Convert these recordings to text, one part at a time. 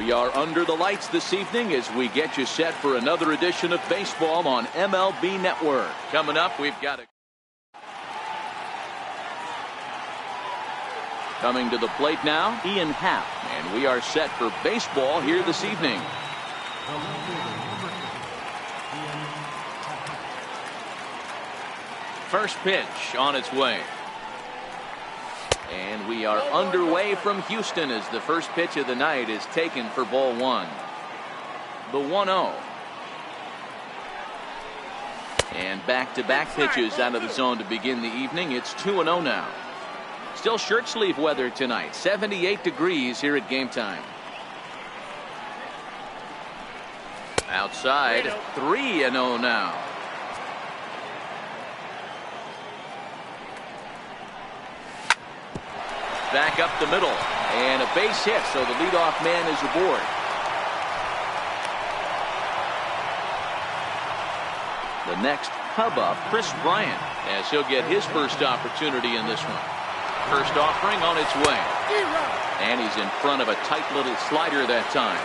We are under the lights this evening as we get you set for another edition of baseball on MLB Network. Coming up, we've got coming to the plate now, Ian Happ, and we are set for baseball here this evening. First pitch on its way. And we are underway from Houston as the first pitch of the night is taken for ball one. The 1-0. And back-to-back pitches out of the zone to begin the evening. It's 2-0 now. Still shirt sleeve weather tonight. 78 degrees here at game time. Outside, 3-0 now. Back up the middle, and a base hit, so the leadoff man is aboard. The next hub-up, Chris Bryant, as he'll get his first opportunity in this one. First offering on its way. And he's in front of a tight little slider that time.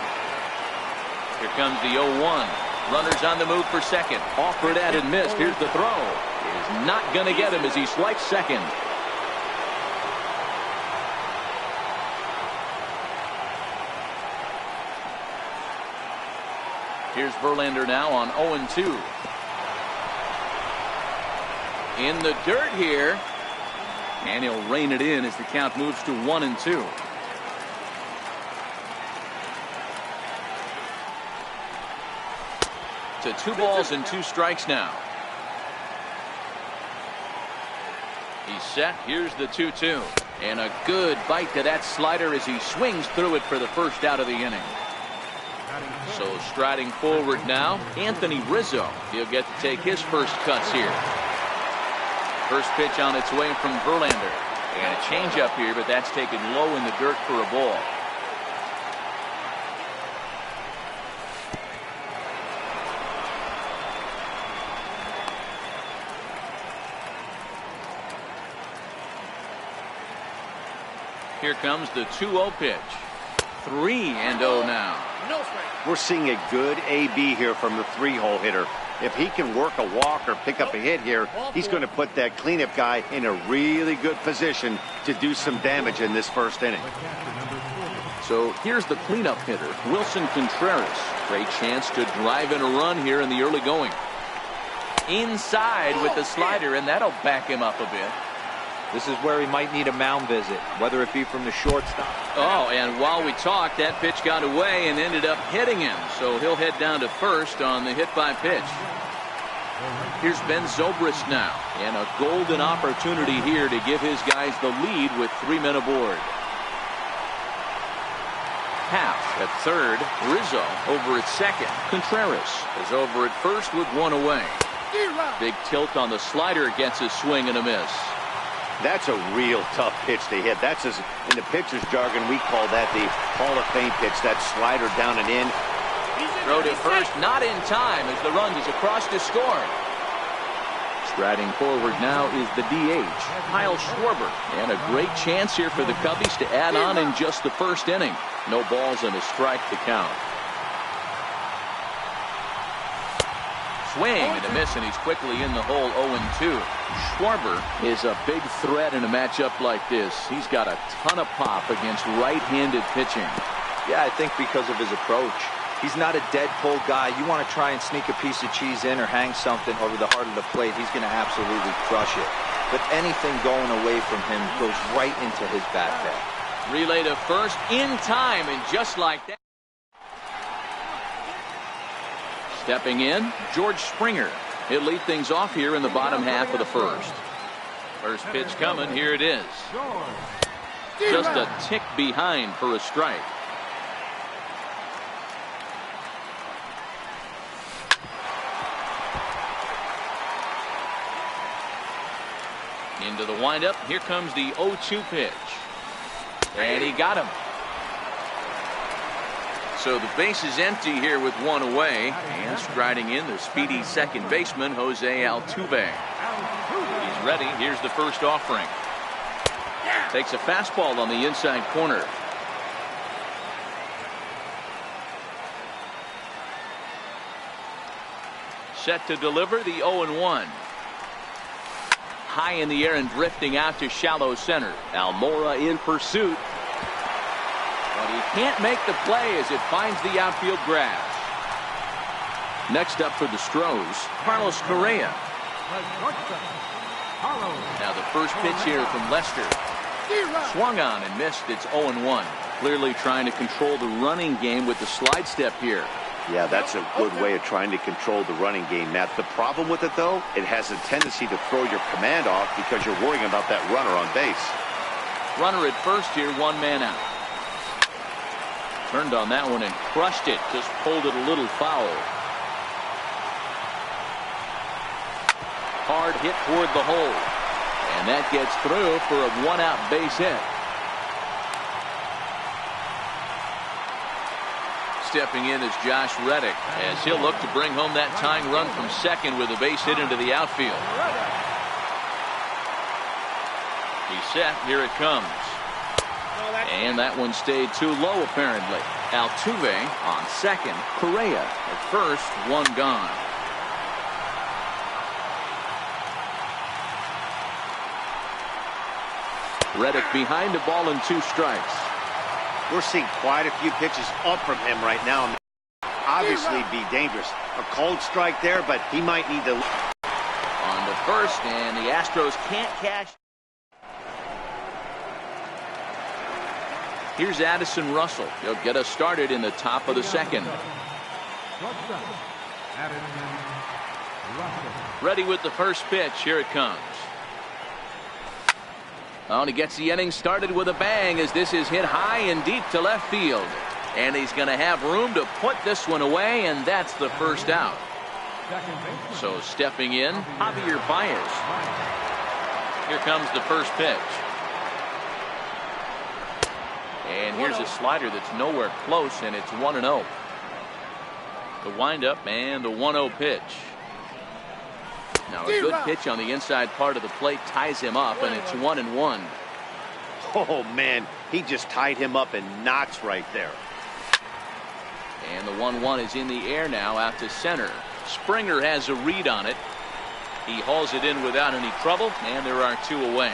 Here comes the 0-1. Runners on the move for second. Offered at and missed. Here's the throw. Is not going to get him as he swipes second. Here's Verlander now on 0-2. In the dirt here. And he'll rein it in as the count moves to 1-2. To 2 balls and 2 strikes now. He's set. Here's the 2-2. And a good bite to that slider as he swings through it for the first out of the inning. So striding forward now, Anthony Rizzo. He'll get to take his first cuts here. First pitch on its way from Verlander. And a changeup here, but that's taken low in the dirt for a ball. Here comes the 2-0 pitch. 3-0 now. We're seeing a good AB here from the 3-hole hitter. If he can work a walk or pick up a hit here, he's going to put that cleanup guy in a really good position to do some damage in this first inning. So here's the cleanup hitter, Wilson Contreras. Great chance to drive in a run here in the early going. Inside with the slider, and that'll back him up a bit. This is where he might need a mound visit, whether it be from the shortstop. Oh, and while we talked, that pitch got away and ended up hitting him. So he'll head down to first on the hit by pitch. Here's Ben Zobrist now, and a golden opportunity here to give his guys the lead with 3 men aboard. Happ at third, Rizzo over at second. Contreras is over at first with 1 away. Big tilt on the slider gets a swing and a miss. That's a real tough pitch to hit. That's, as in the pitcher's jargon, we call that the Hall of Fame pitch, that slider down and in. Throw to first, not in time as the run is across to score. Striding forward now is the DH, Kyle Schwarber. And a great chance here for the Cubbies to add on in just the first inning. No balls and a strike to count. Swing and a miss, and he's quickly in the hole. 0-2. Schwarber is a big threat in a matchup like this. He's got a ton of pop against right-handed pitching. Yeah, I think because of his approach. He's not a dead pull guy. You want to try and sneak a piece of cheese in or hang something over the heart of the plate, he's going to absolutely crush it. But anything going away from him goes right into his bat bag. Relay to first in time, and just like that. Stepping in, George Springer. He'll lead things off here in the bottom half of the first. First pitch coming, here it is. Just a tick behind for a strike. Into the windup, here comes the 0-2 pitch. And he got him. So the base is empty here with 1 away, and striding in the speedy second baseman, Jose Altuve. He's ready. Here's the first offering. Takes a fastball on the inside corner. Set to deliver the 0-1. High in the air and drifting out to shallow center. Almora in pursuit. But he can't make the play as it finds the outfield grass. Next up for the Stros, Carlos Correa. Now the first pitch here from Lester. Swung on and missed. It's 0-1. Clearly trying to control the running game with the slide step here. Yeah, that's a good way of trying to control the running game, Matt. The problem with it, though, it has a tendency to throw your command off because you're worrying about that runner on base. Runner at first here, one man out. Turned on that one and crushed it. Just pulled it a little foul. Hard hit toward the hole. And that gets through for a one-out base hit. Stepping in is Josh Reddick as he'll look to bring home that tying run from second with a base hit into the outfield. He's set. Here it comes. And that one stayed too low apparently. Altuve on second. Correa at first. One gone. Reddick behind the ball and 2 strikes. We're seeing quite a few pitches up from him right now. Obviously be dangerous. A cold strike there, but he might need to. On to first, and the Astros can't cash. Here's Addison Russell. He'll get us started in the top of the second. Ready with the first pitch. Here it comes. Oh, and he gets the inning started with a bang as this is hit high and deep to left field. And he's going to have room to put this one away, and that's the first out. So stepping in, Javier Baez. Here comes the first pitch. And here's a slider that's nowhere close, and it's 1-0. The windup and the 1-0 pitch. Now a good pitch on the inside part of the plate ties him up, and it's 1-1. Oh man, he just tied him up in knots right there. And the 1-1 is in the air now out to center. Springer has a read on it. He hauls it in without any trouble, and there are 2 away.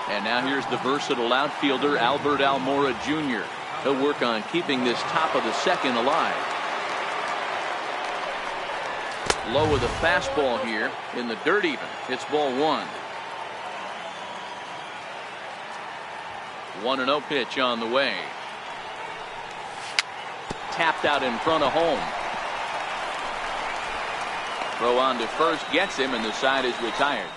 And now here's the versatile outfielder Albert Almora Jr. He'll work on keeping this top of the second alive. Low with a fastball here in the dirt even. It's ball 1. 1-0 pitch on the way. Tapped out in front of home. Throw on to first gets him, and the side is retired.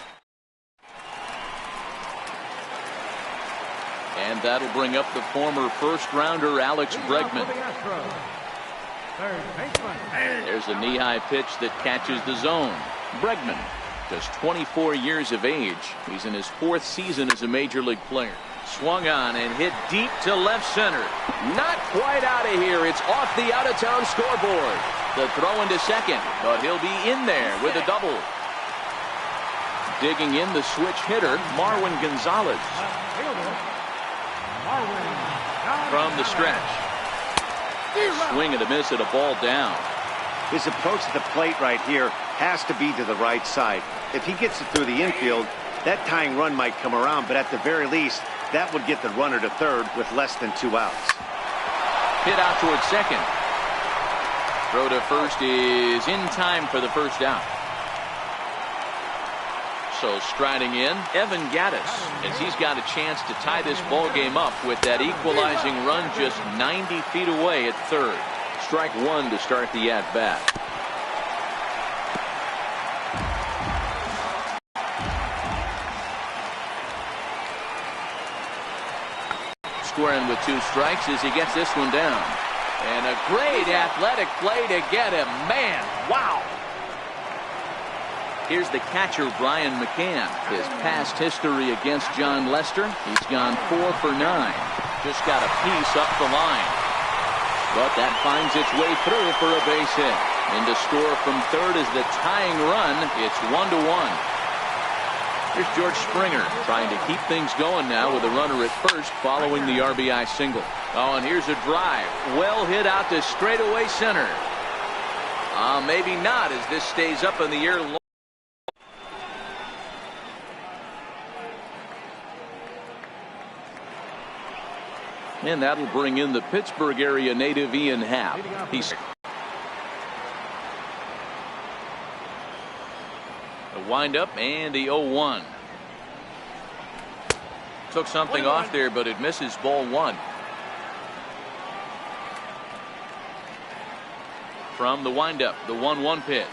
And that'll bring up the former first-rounder Alex Bregman. There's a knee-high pitch that catches the zone. Bregman, just 24 years of age. He's in his 4th season as a major league player. Swung on and hit deep to left center. Not quite out of here. It's off the out-of-town scoreboard. The throw into second, but he'll be in there with a double. Digging in the switch hitter, Marwin Gonzalez. From the stretch. Swing and a miss at a ball down. His approach to the plate right here has to be to the right side. If he gets it through the infield, that tying run might come around, but at the very least, that would get the runner to third with less than 2 outs. Hit out towards second. Throw to first is in time for the first out. So striding in, Evan Gattis, as he's got a chance to tie this ball game up with that equalizing run just 90 feet away at third. Strike 1 to start the at-bat. Squaring with 2 strikes as he gets this one down. And a great athletic play to get him. Man, wow. Here's the catcher, Brian McCann. His past history against John Lester, he's gone 4 for 9. Just got a piece up the line. But that finds its way through for a base hit. And to score from third is the tying run. It's 1-1. Here's George Springer trying to keep things going now with a runner at first following the RBI single. Oh, and here's a drive. Well hit out to straightaway center. Maybe not, as this stays up in the air long. And that'll bring in the Pittsburgh area native Ian Happ. He's the windup and the 0-1. Took something off there, but it misses. Ball 1. From the windup, the 1-1 pitch.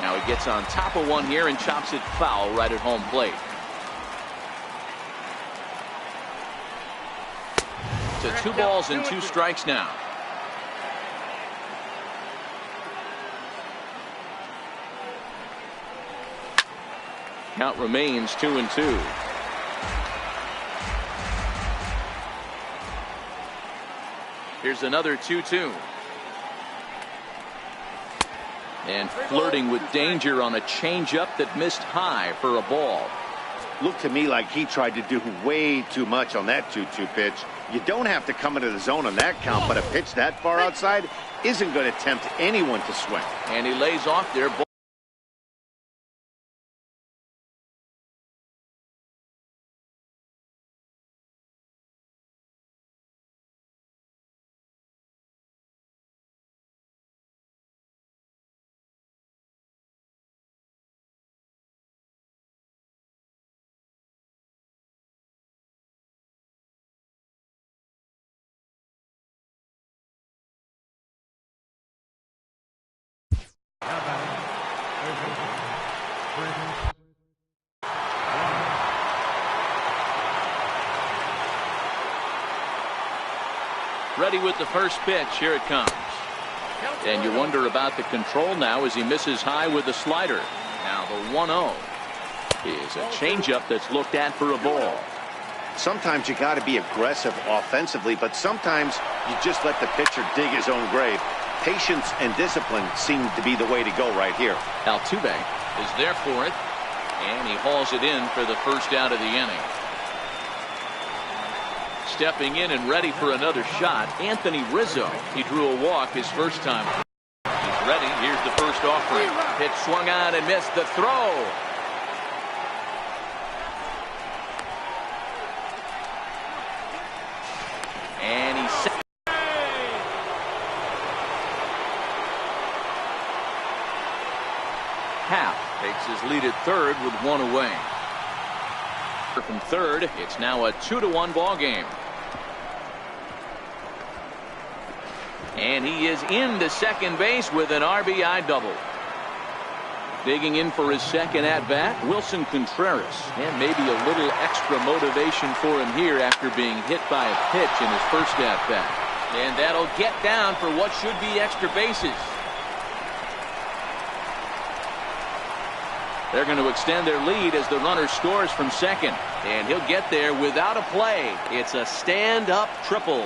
Now he gets on top of one here and chops it foul right at home plate. To 2 balls and 2 strikes now. Count remains 2-2. Here's another 2-2. And flirting with danger on a changeup that missed high for a ball. Looked to me like he tried to do way too much on that 2-2 pitch. You don't have to come into the zone on that count, but a pitch that far outside isn't going to tempt anyone to swing. And he lays off there. Ready with the first pitch. Here it comes. And you wonder about the control now as he misses high with the slider. Now the 1-0 is a changeup that's looked at for a ball. Sometimes you got to be aggressive offensively, but sometimes you just let the pitcher dig his own grave. Patience and discipline seem to be the way to go right here. Altuve is there for it, and he hauls it in for the first out of the inning. Stepping in and ready for another shot, Anthony Rizzo. He drew a walk his first time. He's ready. Here's the first offering. Pitch swung on and missed. The throw. And he set. Happ takes his lead at third with 1 away. From third, it's now a 2-1 ball game. And he is into second base with an RBI double. Digging in for his second at-bat, Wilson Contreras. And maybe a little extra motivation for him here after being hit by a pitch in his first at-bat. And that'll get down for what should be extra bases. They're going to extend their lead as the runner scores from second. And he'll get there without a play. It's a stand-up triple.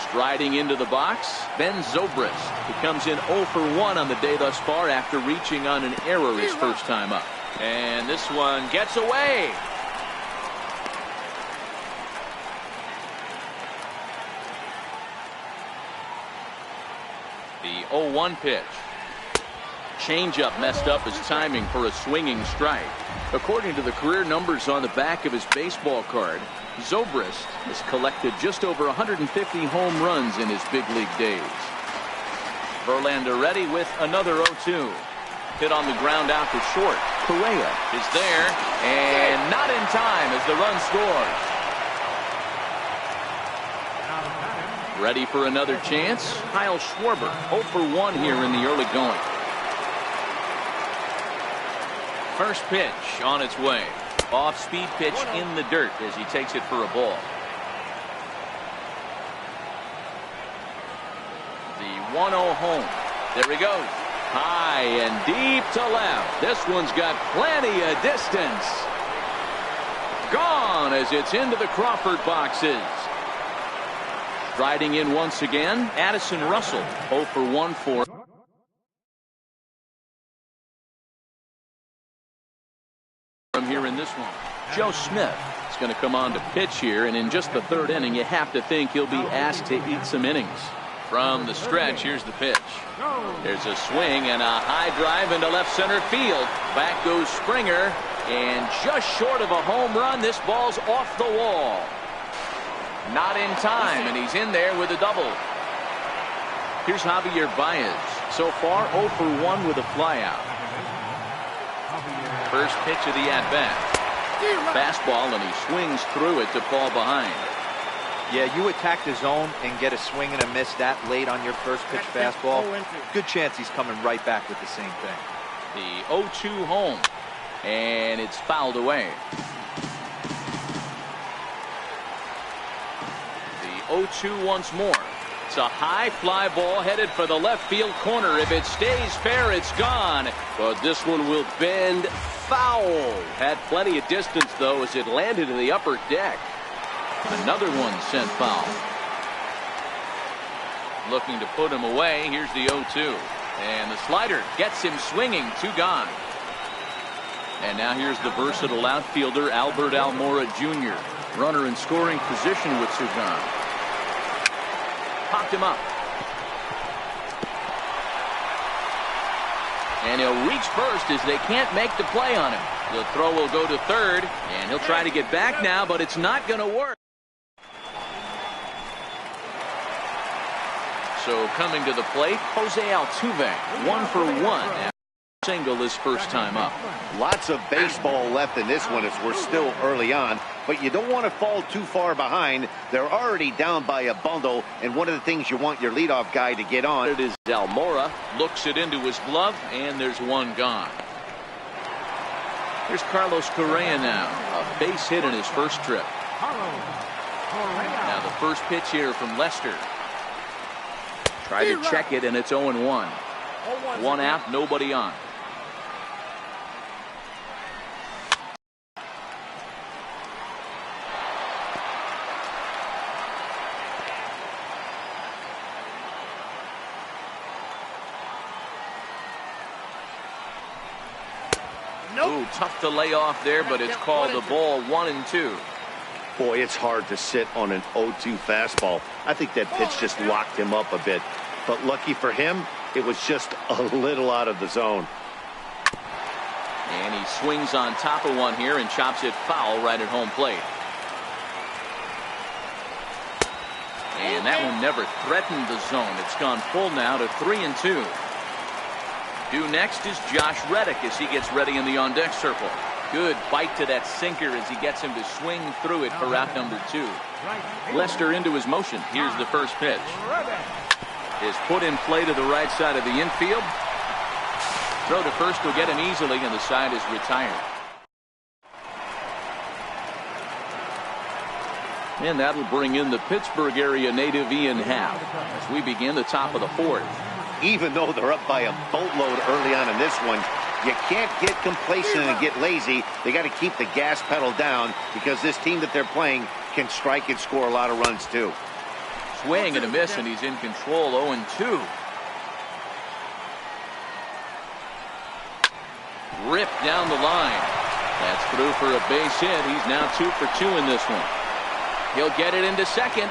Striding into the box, Ben Zobrist. He comes in 0 for 1 on the day thus far after reaching on an error his first time up. And this one gets away. The 0-1 pitch. Changeup messed up his timing for a swinging strike. According to the career numbers on the back of his baseball card, Zobrist has collected just over 150 home runs in his big league days. Verlander ready with another 0-2. Hit on the ground out to short. Correa is there and not in time as the run scores. Ready for another chance. Kyle Schwarber 0 for 1 here in the early going. First pitch on its way. Off-speed pitch in the dirt as he takes it for a ball. The 1-0 home. There he goes. High and deep to left. This one's got plenty of distance. Gone as it's into the Crawford boxes. Striding in once again, Addison Russell 0 for 1 for. From here in this one, Joe Smith He's going to come on to pitch here, and in just the third inning, you have to think he'll be asked to eat some innings. From the stretch, here's the pitch. There's a swing and a high drive into left center field. Back goes Springer, and just short of a home run, this ball's off the wall. Not in time, and he's in there with a double. Here's Javier Baez. So far, 0 for 1 with a flyout. First pitch of the at-bat. Fastball, and he swings through it to fall behind. Yeah, you attack the zone and get a swing and a miss that late on your first pitch fastball. Good chance he's coming right back with the same thing. The 0-2 home, and it's fouled away. The 0-2 once more. It's a high fly ball headed for the left field corner. If it stays fair, it's gone. But this one will bend foul. Had plenty of distance, though, as it landed in the upper deck. Another one sent foul. Looking to put him away. Here's the 0-2. And the slider gets him swinging. 2 gone. And now here's the versatile outfielder, Albert Almora Jr. Runner in scoring position with 2 gone. Popped him up. And he'll reach first as they can't make the play on him. The throw will go to third, and he'll try to get back now, but it's not going to work. So coming to the plate, Jose Altuve, 1 for 1. Single his first time up. Lots of baseball left in this one as we're still early on, but you don't want to fall too far behind. They're already down by a bundle, and one of the things you want your leadoff guy to get on. It is Almora, looks it into his glove, and there's 1 gone. Here's Carlos Correa now, a base hit in his first trip. Now the first pitch here from Lester. Try to check it, and it's 0-1. 1 out, nobody on. Ooh, tough to lay off there, but it's called the ball. 1-2. Boy, it's hard to sit on an 0-2 fastball. I think that pitch just locked him up a bit. But lucky for him, it was just a little out of the zone. And he swings on top of one here and chops it foul right at home plate. And that one never threatened the zone. It's gone full now to 3-2. Due next is Josh Reddick as he gets ready in the on-deck circle. Good bite to that sinker as he gets him to swing through it for out number 2. Lester into his motion. Here's the first pitch. Is put in play to the right side of the infield. Throw to first will get him easily, and the side is retired. And that'll bring in the Pittsburgh area native Ian Happ as we begin the top of the 4th. Even though they're up by a boatload early on in this one, you can't get complacent and get lazy. They got to keep the gas pedal down because this team that they're playing can strike and score a lot of runs too. Swing and a miss, and he's in control. 0-2. Ripped down the line. That's through for a base hit. He's now 2 for 2 in this one. He'll get it into second.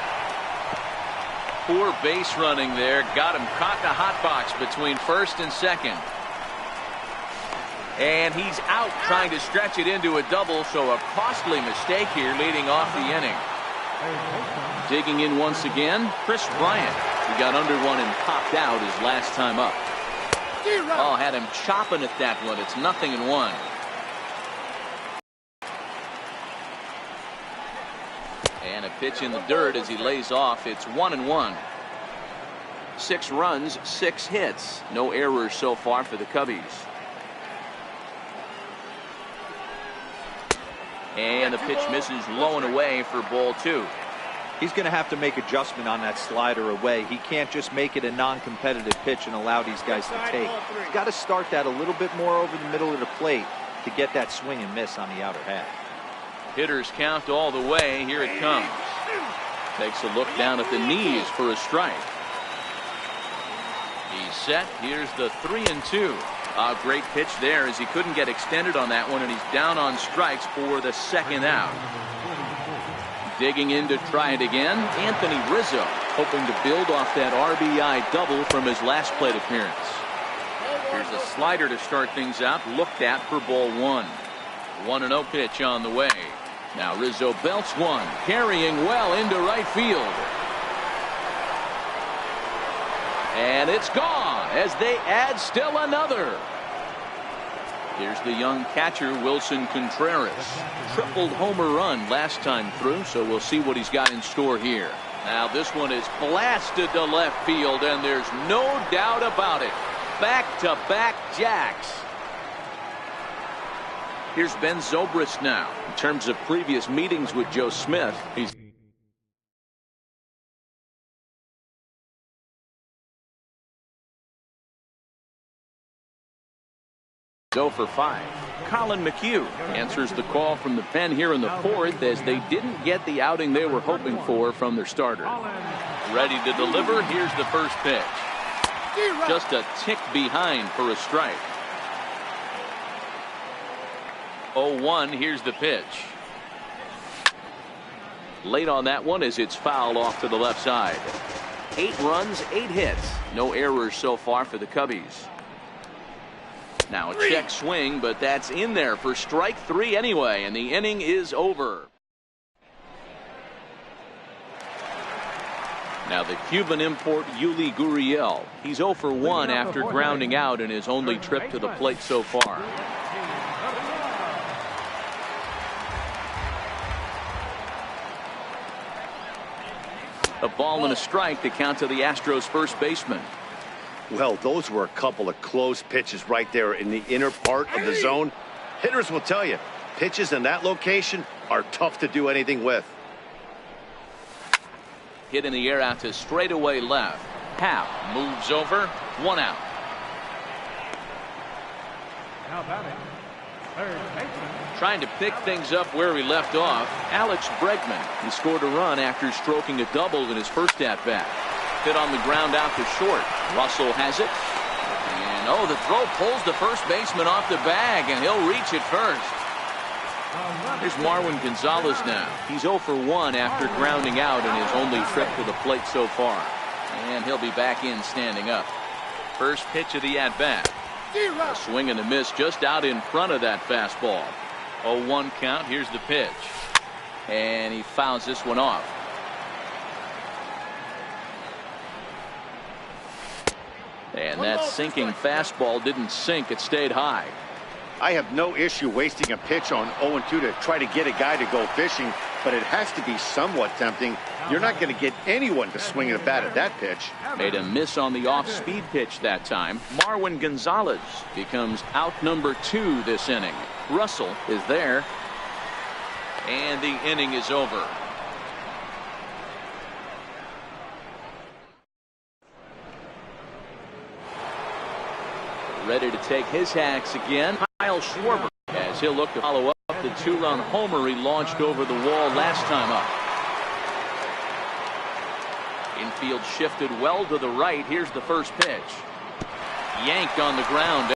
Poor base running there. Got him caught in a hot box between first and second. And he's out trying to stretch it into a double, so a costly mistake here leading off the inning. Digging in once again, Chris Bryant. He got under one and popped out his last time up. Oh, had him chopping at that one. It's 0-1. And a pitch in the dirt as he lays off. It's 1-1. 6 runs, 6 hits. No errors so far for the Cubbies. And the pitch misses low and away for ball 2. He's going to have to make adjustment on that slider away. He can't just make it a non-competitive pitch and allow these guys to take. He's got to start that a little bit more over the middle of the plate to get that swing and miss on the outer half. Hitters count all the way. Here it comes. Takes a look down at the knees for a strike. He's set. Here's the 3-2. A great pitch there as he couldn't get extended on that one, and he's down on strikes for the second out. Digging in to try it again, Anthony Rizzo, hoping to build off that RBI double from his last plate appearance. Here's a slider to start things out, looked at for ball one. 1-0 pitch on the way. Now Rizzo belts one, carrying well into right field. And it's gone as they add still another. Here's the young catcher, Wilson Contreras. Tripled homer run last time through, so we'll see what he's got in store here. Now this one is blasted to left field, and there's no doubt about it. Back-to-back jacks. Here's Ben Zobrist now. In terms of previous meetings with Joe Smith, he's 0 for 5. Colin McHugh answers the call from the pen here in the fourth as they didn't get the outing they were hoping for from their starter. Ready to deliver. Here's the first pitch. Just a tick behind for a strike. 0-1. Here's the pitch. Late on that one as it's fouled off to the left side. 8 runs, 8 hits. No errors so far for the Cubbies. Now a check swing, but that's in there for strike 3 anyway, and the inning is over. Now the Cuban import Yuli Gurriel. He's 0 for 1 after grounding out in his only trip to the plate so far. A ball and a strike to count to the Astros first baseman. Well, those were a couple of close pitches right there in the inner part of the zone. Hitters will tell you, pitches in that location are tough to do anything with. Hit in the air out to straightaway left. Happ moves over. 1 out. Now batting, third baseman. Trying to pick things up where he left off, Alex Bregman. He scored a run after stroking a double in his first at-bat. Hit on the ground out to short. Russell has it. And the throw pulls the first baseman off the bag, and he'll reach it first. Here's Marwin Gonzalez now. He's 0 for 1 after grounding out in his only trip to the plate so far. And he'll be back in standing up. First pitch of the at-bat. A swing and a miss just out in front of that fastball. 0-1 count. Here's the pitch. And he fouls this one off. And that sinking fastball didn't sink. It stayed high. I have no issue wasting a pitch on 0-2 to try to get a guy to go fishing, but it has to be somewhat tempting. You're not going to get anyone to swing at a bat at that pitch. Made a miss on the off-speed pitch that time. Marwin Gonzalez becomes out number 2 this inning. Russell is there. And the inning is over. Ready to take his hacks again, Kyle Schwarber, as he'll look to follow up the 2-run homer he launched over the wall last time up. Infield shifted well to the right. Here's the first pitch. Yanked on the ground.